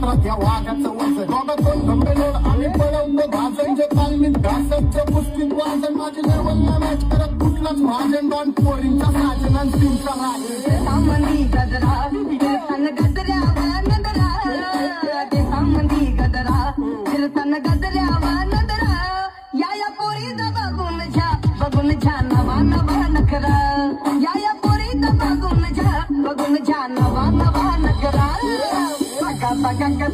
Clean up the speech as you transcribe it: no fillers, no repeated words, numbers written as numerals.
समुद्रात या वाघाचं वजन दोघातून घंबेलोड आम्ही पळवतो भाजनचे तालमीत घासतच्या पुस्तीत वाजन माझी लेवलला मॅच करत कुठलाच भाजन बाण पोरींचा साजन आणि तीनचा राजन सामंदी गजरा सन गजऱ्यावा नदरा ते सामंदी गजरा सन गजऱ्यावा नदरा या पोरीचा बघून छा नवा नवा नखरा या पोरीचा बघून छा नवा नवा नखरा सगा सगा